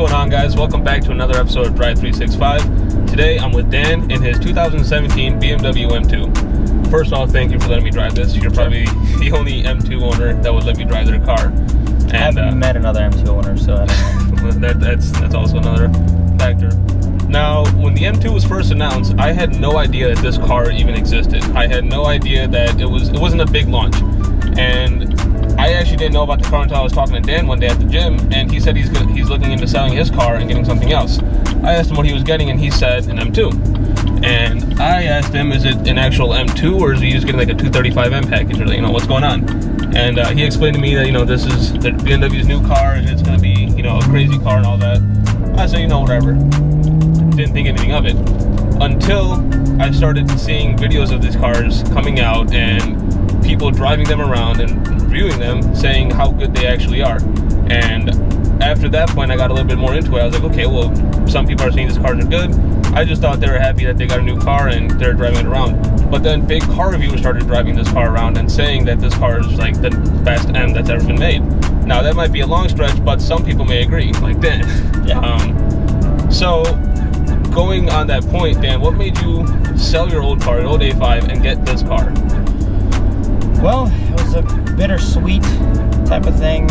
going on, guys? Welcome back to another episode of Drive 365. Today I'm with Dan in his 2017 BMW M2. First off, thank you for letting me drive this. You're probably the only M2 owner that would let me drive their car. And, I haven't met another M2 owner, so I don't know. that's also another factor. Now, when the M2 was first announced, I had no idea that this car even existed. I had no idea that it wasn't a big launch. And I actually didn't know about the car until I was talking to Dan one day at the gym, and he said he's looking into selling his car and getting something else. I asked him what he was getting, and he said an M2. And I asked him, is it an actual M2 or is he just getting like a 235M package, or what's going on? And he explained to me that this is the BMW's new car and it's going to be a crazy car and all that. I said whatever. Didn't think anything of it until I started seeing videos of these cars coming out and people driving them around and reviewing them, saying how good they actually are. And after that point, I got a little bit more into it. I was like, okay, well, some people are saying these cars are good. I just thought they were happy that they got a new car and they're driving it around. But then big car reviewers started driving this car around and saying that this car is like the best M that's ever been made. Now that might be a long stretch, but some people may agree, like Dan. Yeah. So going on that point, Dan, what made you sell your old car, your old A5, and get this car? Well, it was a bittersweet type of thing.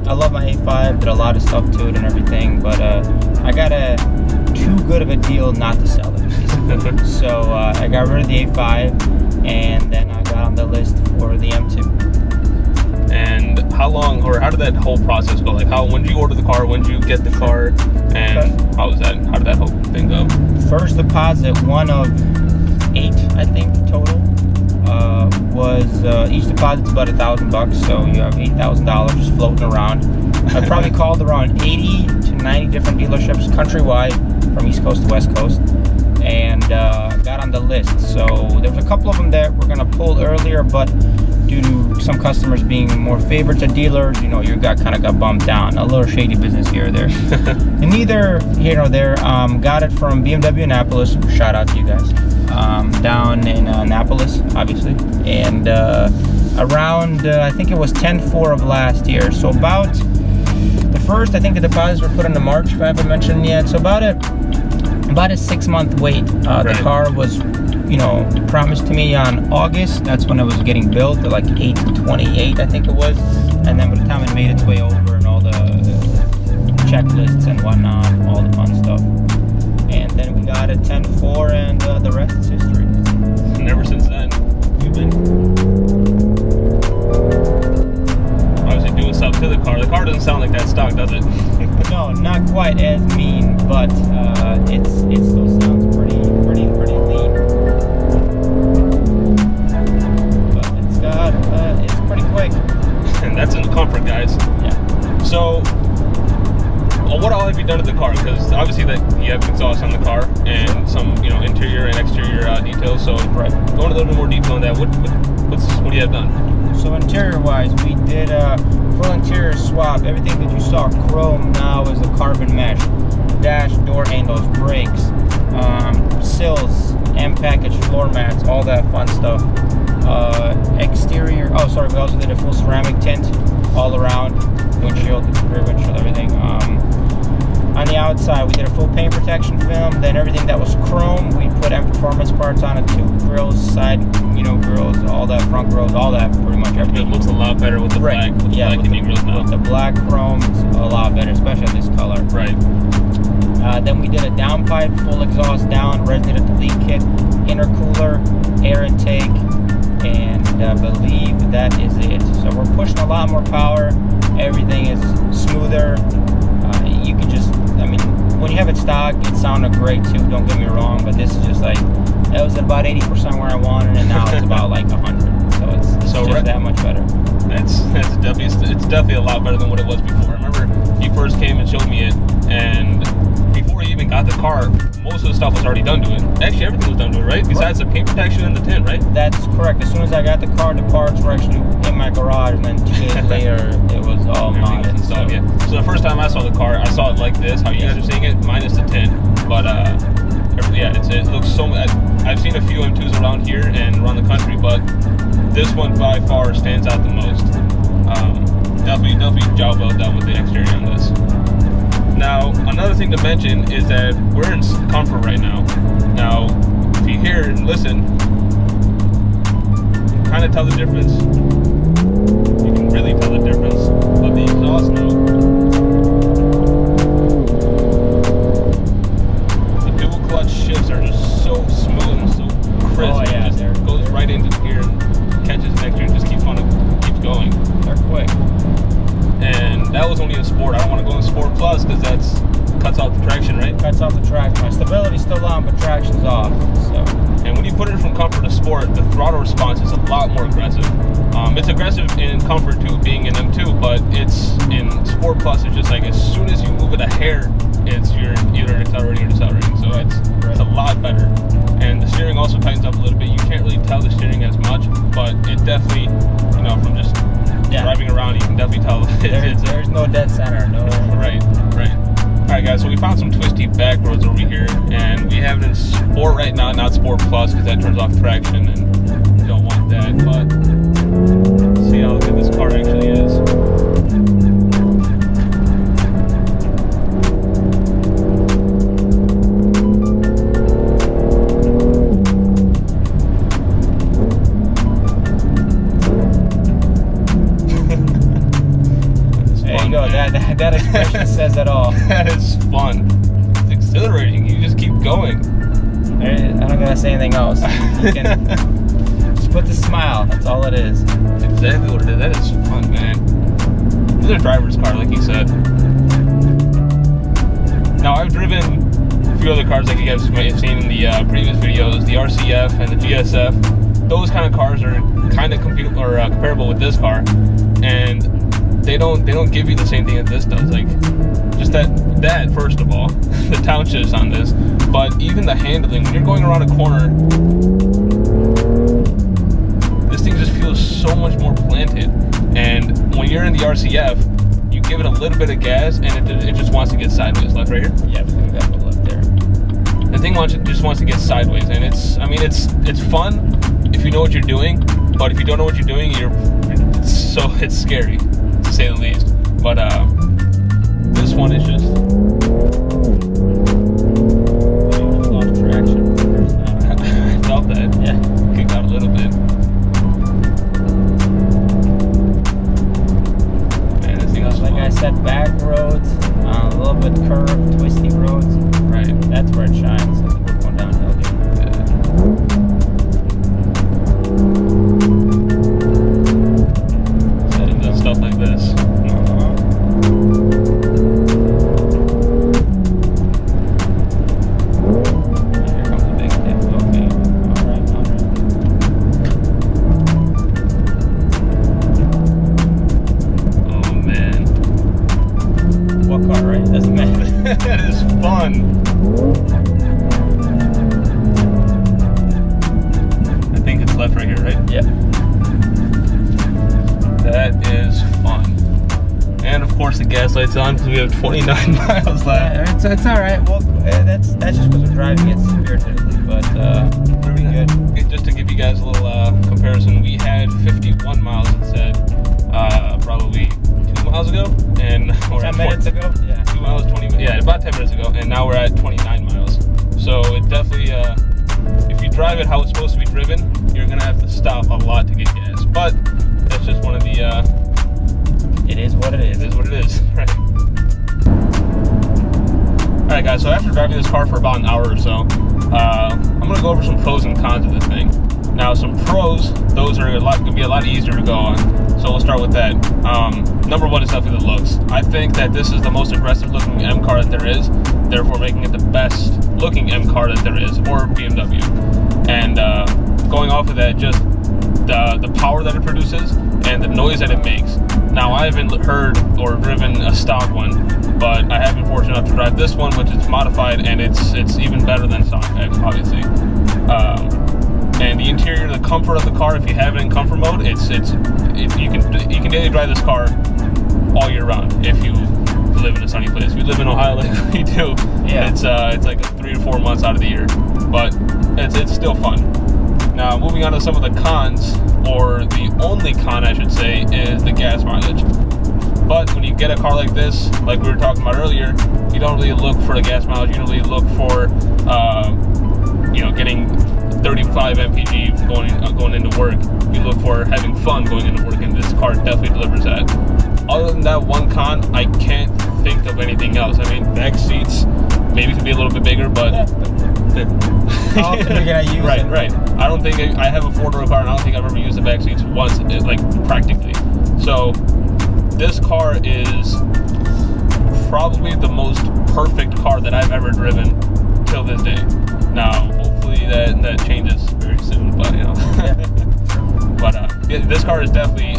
I love my A5, did a lot of stuff to it and everything, but I got too good of a deal not to sell it. So I got rid of the A5, and then I got on the list for the M2. And how long, or how did that whole process go? Like, when did you order the car? When did you get the car? And how was that? How did that whole thing go? First deposit, one of 8, I think, total. Each deposit's about $1,000, so you have $8,000 just floating around. I probably called around 80 to 90 different dealerships countrywide, from East Coast to West Coast, and got on the list. So there was a couple of them that were going to pull earlier, but due to some customers being more favorites of dealers, your guy kind of got bumped down. A little shady business here or there. And neither here nor there. Got it from BMW Annapolis. Shout out to you guys. Down in Annapolis, obviously. And around, I think it was 10/4 of last year. So about the first, I think the deposits were put into March, if I haven't mentioned yet. So about a 6-month wait. The car was promised to me on August. That's when it was getting built, at like 8/28, I think it was. And then by the time it made its way over and all the checklists and whatnot, all the fun stuff. And then we got it 10/4, and the rest is history. And ever since then, you've been obviously doing stuff to the car. The car doesn't sound like that stock, does it? No, not quite as mean, but it still sounds pretty lean. It's pretty quick. And that's in the comfort, guys. Yeah. So, what all have you done to the car? Because obviously that you have exhaust on the car and some interior and exterior details. So go into a little bit more detail on that. What do you have done? So interior wise, we did a full interior swap. Everything that you saw chrome now is a carbon mesh. Dash, door handles, brakes, sills, M package floor mats, all that fun stuff. Exterior, we also did a full ceramic tint all around, windshield, rear windshield, everything. On the outside, we did a full paint protection film. Then everything that was chrome, we put M performance parts on it, 2 grills, side, grills, all that, front grills, all that, pretty much everything. It looks a lot better with the black. With the black chrome, it's a lot better, especially this color. Right. Then we did a downpipe, full exhaust down, resident delete kit, intercooler, air intake, and I believe that is it. So we're pushing a lot more power. Everything is smoother. You can just, when you have it stock, it sounded great too, don't get me wrong, but this is just like, it was at about 80% where I wanted, and now it's about like 100. So it's just that much better. It's definitely a lot better than what it was before. I remember you first came and showed me it, and before you even got the car, most of the stuff was already done to it. Actually, everything was done to it, right? Besides the paint protection and the tint, right? That's correct. As soon as I got the car, the parts were actually in my garage, and then 2 days later, it was all modded. So the first time I saw the car, I saw it like this, how you guys are seeing it, minus the tint. But it looks so. I've seen a few M2s around here and around the country, but this one by far stands out the most. Definitely job well done with the exterior on this. thing to mention is that we're in comfort right now. Now, if you hear and listen, you can kind of tell the difference. You can really tell the difference of the exhaust note. The dual clutch shifts are just so smooth and so crisp. Oh yeah, it just goes right into gear and catches next gear and just keeps going. They're quick. And that was only in Sport. I don't want to go in Sport Plus because that's cuts off the traction, right? Cuts off the traction. My stability's still on, but traction's off. So. And when you put it from comfort to Sport, the throttle response is a lot more aggressive. It's aggressive in comfort too, being an M2, but it's in Sport Plus. It's just like as soon as you move it a hair, you're either accelerating or decelerating. So it's a lot better. And the steering also tightens up a little bit. You can't really tell the steering as much, but it definitely, you know, from just driving around, you can definitely tell. There's no dead center. No. Right. All right, guys. So we found some twisty back roads over here, and we have it in Sport right now, not Sport Plus, because that turns off traction, and we don't want that. But let's see how good this car actually is. That expression says it all. That is fun. It's exhilarating. You just keep going. I don't gotta say anything else. You can just put the smile. That's all it is. That's exactly what it is. That is fun, man. This is a driver's car, like you said. Now, I've driven a few other cars like you guys may have seen in the previous videos, the RCF and the GSF. Those kind of cars are kind of comparable with this car, and they don't give you the same thing that this does. Like, just that first of all, the downshifts on this, but even the handling, when you're going around a corner, this thing just feels so much more planted. And when you're in the RCF, you give it a little bit of gas, and it just wants to get sideways. Left, right here? Yeah, we got the left there. The thing just wants to get sideways, and it's fun if you know what you're doing, but if you don't know what you're doing, it's scary, to say the least. But this one is just lost traction. I felt that. Yeah, kicked out a little bit. Man, this thing is like fun. I said, back roads, a little bit curved, twisty roads. Right. That's where it shines. I think we're going downhill here. Stuff like this. Here comes the big tip. Okay. Alright. Oh man. What car, right? Doesn't matter. That is fun. I think it's left right here, right? Yeah. That is fun. And of course the gas light's on because we have 29 miles left. Yeah, it's alright. Well, that's just because we're driving it spiritedly, but pretty good. Just to give you guys a little comparison, we had 51 miles, it said, probably 2 miles ago, and we're 10 minutes ago? Yeah. 2 miles, 20 minutes, yeah, about 10 minutes ago, and now we're at 29 miles. So it definitely, if you drive it how it's supposed to be driven, you're gonna have to stop a lot to get gas. But that's just one of the, it is what it is. It is what it is, right? Alright guys, so after driving this car for about an hour or so, I'm going to go over some pros and cons of this thing. Now some pros, those are going to be a lot easier to go on, so we'll start with that. Number one is definitely the looks. I think that this is the most aggressive looking M car that there is, therefore making it the best looking M car that there is, or BMW. And going off of that, just the power that it produces and the noise that it makes. Now I haven't heard or driven a stock one, but I have been fortunate enough to drive this one, which is modified, and it's even better than stock, obviously. And the interior, the comfort of the car, if you have it in comfort mode, you can daily drive this car all year round if you live in a sunny place. We live in Ohio like we do. Yeah. It's like 3 to 4 months out of the year, but it's still fun. Now, moving on to some of the cons, or the only con I should say, is the gas mileage. But when you get a car like this, like we were talking about earlier, you don't really look for the gas mileage. You don't really look for, you know, getting 35 mpg going into work. You look for having fun going into work, and this car definitely delivers that. Other than that one con, I can't think of anything else. I mean, back seats maybe could be a little bit bigger, but how often are you gonna use right, it? right. I don't think I have a four-door car, and I don't think I've ever used the back seats once, like practically. So this car is probably the most perfect car that I've ever driven till this day. Now, hopefully that changes very soon, but you know. But this car is definitely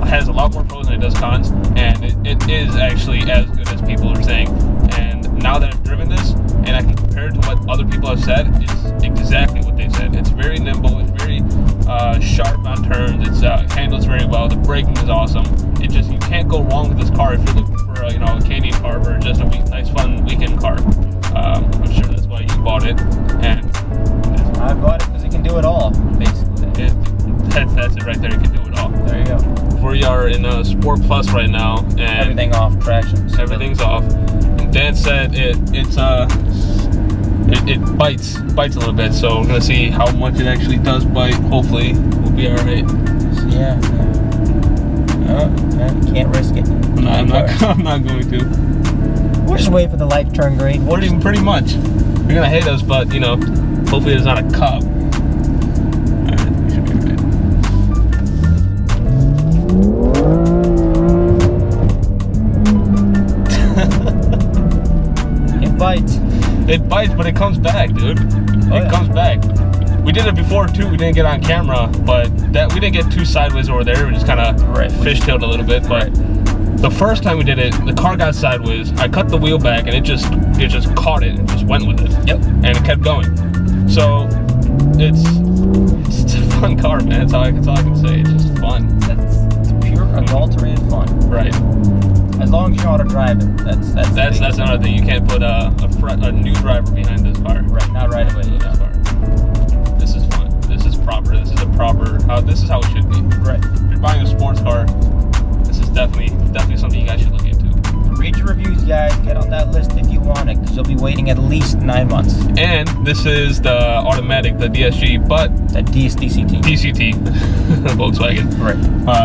has a lot more pros than it does cons, and it is actually as good as people are saying. And now that I've driven this, and I can compare it to what other people have said, it's exactly what they said. It's very nimble, it's very sharp on turns, it handles very well, the braking is awesome. It just, you can't go wrong with this car if you're looking for you know, a Canadian car or just a nice fun weekend car. I'm sure that's why you bought it, and I bought it because it can do it all, basically. That's it right there. You can do it all. There you go. We are in a Sport Plus right now, and everything off, traction. Everything's off. And Dan said it bites a little bit. So we're gonna see how much it actually does bite. Hopefully, we'll be all right. Yeah. No, can't risk it. No, I'm not going to. We'll just wait for the light to turn green. Pretty much. You're gonna hate us, but you know, hopefully there's not a cop. It bites, but it comes back, dude. It comes back. We did it before too. We didn't get on camera, but we didn't get too sideways over there. We just kind of fishtailed a little bit. But the first time we did it, the car got sideways. I cut the wheel back, and it just caught it and just went with it. Yep. And it kept going. So it's a fun car, man. That's all I can say. It's just fun. It's pure adulterated fun. Right. As long as you know how to drive it, that's another thing. You can't put a new driver behind this car. Right, not right away. This car. This is fun. This is proper. This is a proper. This is how it should be. Right. If you're buying a sports car, this is definitely something you guys should look into. Read your reviews, guys. Get on that list if you want it, because you'll be waiting at least 9 months. And this is the automatic, the DSG, but the DCT. DCT, Volkswagen. Right.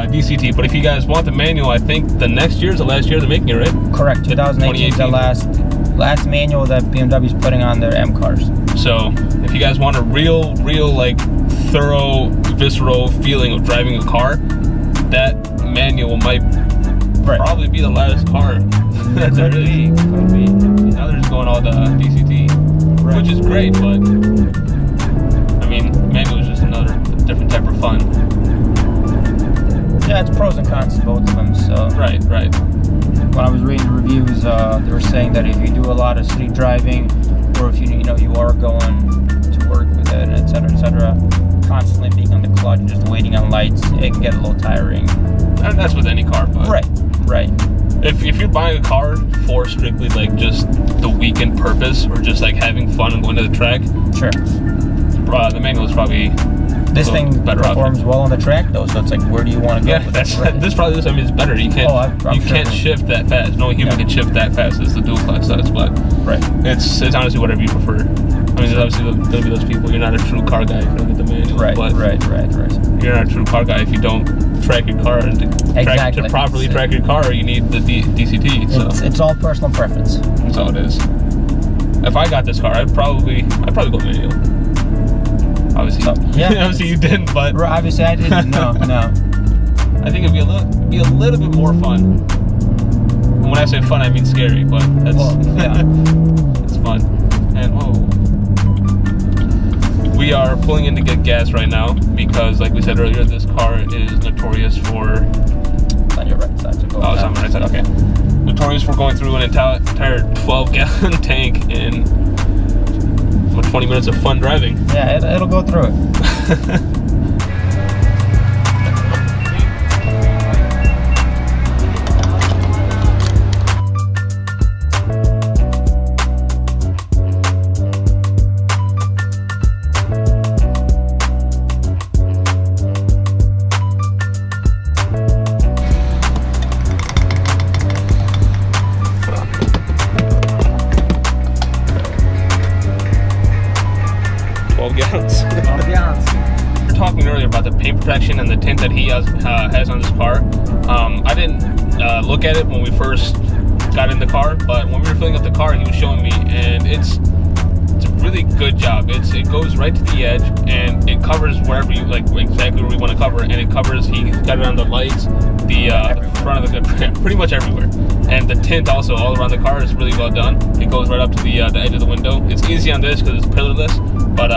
DCT. But if you guys want the manual, I think the next year is the last year they're making it, right? Correct. 2018 is the last manual that BMW is putting on their M cars. So if you guys want a real like thorough, visceral feeling of driving a car, that manual might probably be the last car that there is. Could be. Now they're just going all the DCT, which is great, but I mean, manual is just another different type of fun. Yeah, it's pros and cons to both of them. So right. When I was reading the reviews, they were saying that if you do a lot of city driving, or if you are going to work with it, etc., constantly being on the clutch, just waiting on lights, it can get a little tiring. And that's with any car, but right. If you're buying a car for strictly like just the weekend purpose, or just like having fun and going to the track, sure. The manual is probably this thing performs well on the track though, so it's like, where do you want to go? Yeah, that's this probably. I mean, it's better. You can't can't shift that fast. No human can shift that fast as the dual clutch does, but it's honestly whatever you prefer. I mean, there's obviously there'll be those people. You're not a true car guy if you don't get the manual. Right. You're not a true car guy if you don't track your car, and to properly track your car, you need the DCT. So it's all personal preference. That's all it is. If I got this car, I'd probably go manual. Obviously, obviously you didn't, but obviously I didn't. No. I think it'd be a little bit more fun. And when I say fun, I mean scary, but that's it's fun. And we are pulling in to get gas right now because, like we said earlier, this car is notorious for. It's on your right side. So go it's on my right side. Okay. Notorious for going through an entire 12-gallon tank in 20 minutes of fun driving. Yeah, it'll go through it. Ambiance. Ambiance. We were talking earlier about the paint protection and the tint that he has on this car. I didn't look at it when we first got in the car, but when we were filling up the car, he was showing me, and it's a really good job. It goes right to the edge, and it covers wherever you like, exactly where we want to cover, and it covers. He got it on the lights, the front of the pretty much everywhere, and the tint also all around the car is really well done. It goes right up to the edge of the window. It's easy on this because it's pillarless, but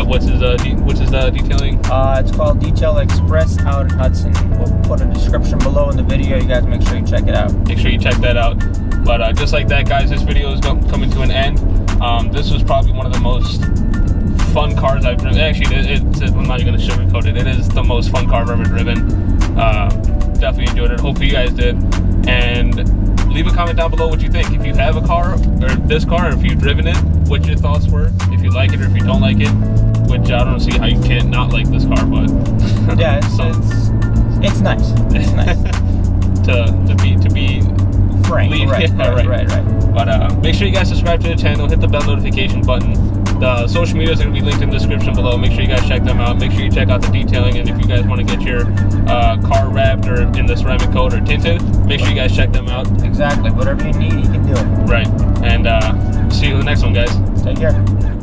what's his detailing? It's called Detail Express out in Hudson. We'll put a description below in the video. You guys make sure you check it out. Make sure you check that out. But just like that, guys, this video is coming to an end. This was probably one of the most fun cars I've driven. Actually, I'm not even going to sugarcoat it. It is the most fun car I've ever driven. Definitely enjoyed it. Hopefully you guys did. And leave a comment down below what you think. If you have a car, or this car, or if you've driven it, what your thoughts were. If you like it or if you don't like it. Which I don't see how you can't not like this car, but yeah, it's nice. It's nice to be frank. Right. But make sure you guys subscribe to the channel, hit the bell notification button. The social medias are going to be linked in the description below. Make sure you guys check them out. Make sure you check out the detailing, and if you guys want to get your car wrapped or in the ceramic coat or tinted, make sure you guys check them out. Exactly. Whatever you need, you can do it. Right. And see you in the next one, guys. Take care.